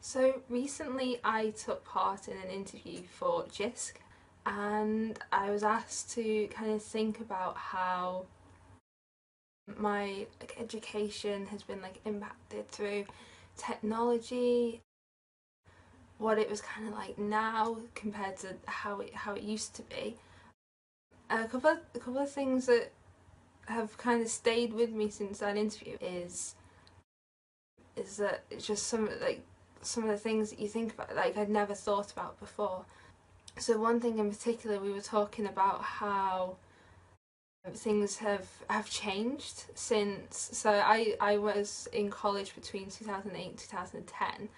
So recently I took part in an interview for JISC and I was asked to kind of think about how my education has been impacted through technology, what it was kind of like now compared to how it used to be. A couple of things that have kind of stayed with me since that interview is that it's just some of the things that you think about I'd never thought about before. So one thing in particular, we were talking about how things have changed since. So I was in college between 2008 and 2010,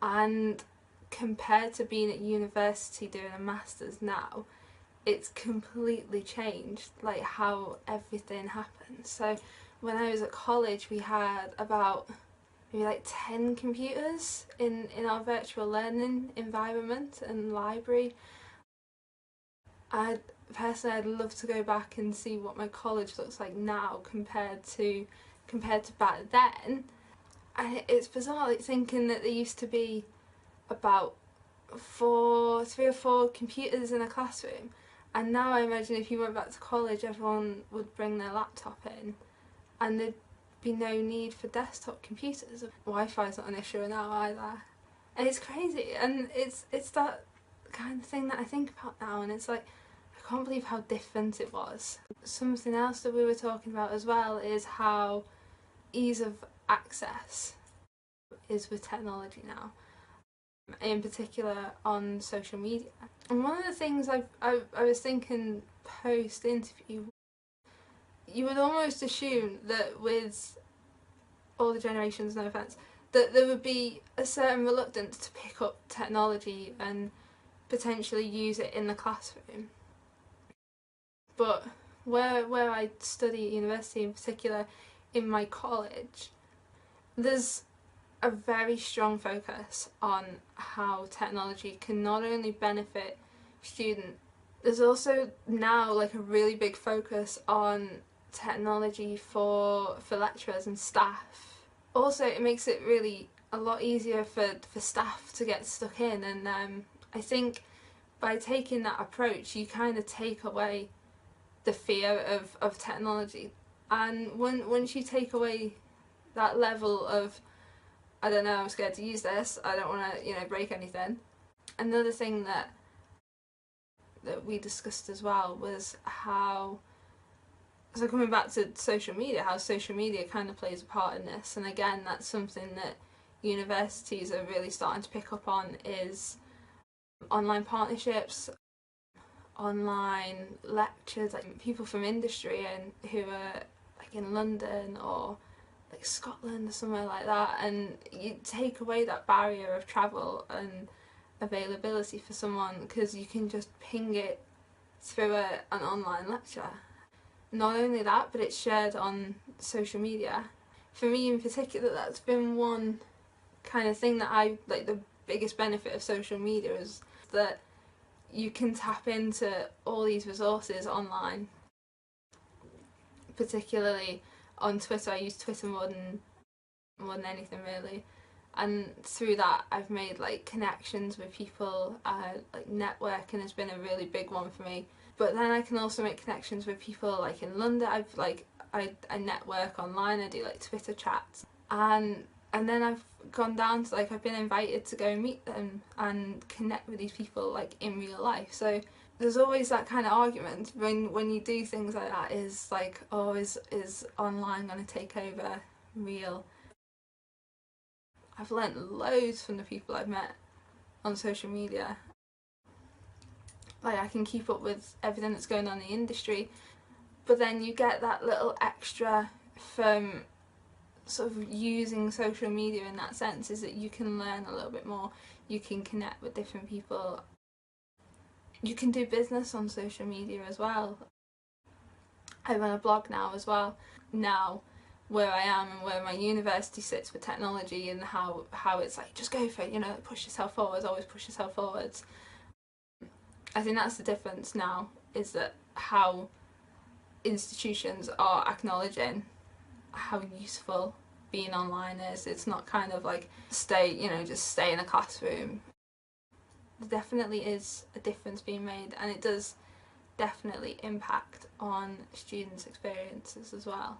and compared to being at university doing a master's now, it's completely changed how everything happens. So when I was at college, we had about maybe 10 computers in our virtual learning environment and library. I'd love to go back and see what my college looks like now compared to back then. And it's bizarre thinking that there used to be about three or four computers in a classroom, and now I imagine if you went back to college, everyone would bring their laptop in and there'd be no need for desktop computers. Wi-Fi's not an issue now either. And it's crazy, and it's that kind of thing that I think about now, and it's I can't believe how different it was. Something else that we were talking about as well is how ease of access is with technology now, in particular on social media. And one of the things I was thinking post-interview, you would almost assume that with all the generations, no offence, that there would be a certain reluctance to pick up technology and potentially use it in the classroom. But where I study at university, in particular in my college, there's a very strong focus on how technology can not only benefit students, there's also now a really big focus on technology for lecturers and staff. Also, it makes it really a lot easier for staff to get stuck in, and I think by taking that approach you kind of take away the fear of technology. And once you take away that level of, I don't know, I'm scared to use this, I don't want to break anything. Another thing that we discussed as well was how, so coming back to social media, how social media kind of plays a part in this. And again, that's something that universities are really starting to pick up on, is online partnerships, online lectures, people from industry and who are in London or Scotland or somewhere like that, and you take away that barrier of travel and availability for someone because you can just ping it through an online lecture. Not only that, but it's shared on social media. For me in particular, that's been one kind of thing that the biggest benefit of social media is that you can tap into all these resources online. Particularly on Twitter, I use Twitter more than anything really, and through that I've made connections with people. Networking has been a really big one for me. But then I can also make connections with people in London. I network online. I do Twitter chats, and then I've gone down to I've been invited to go meet them and connect with these people in real life. So there's always that kind of argument when you do things like that, is oh, is online going to take over real? I've learnt loads from the people I've met on social media. I can keep up with everything that's going on in the industry, but then you get that little extra from sort of using social media in that sense, is that you can learn a little bit more, you can connect with different people, you can do business on social media as well. I run a blog now as well. Now where I am and where my university sits with technology, and how it's just go for it, push yourself forwards, always push yourself forwards. I think that's the difference now, is that how institutions are acknowledging how useful being online is. It's not kind of like just stay in a classroom. There definitely is a difference being made, and it does definitely impact on students' experiences as well.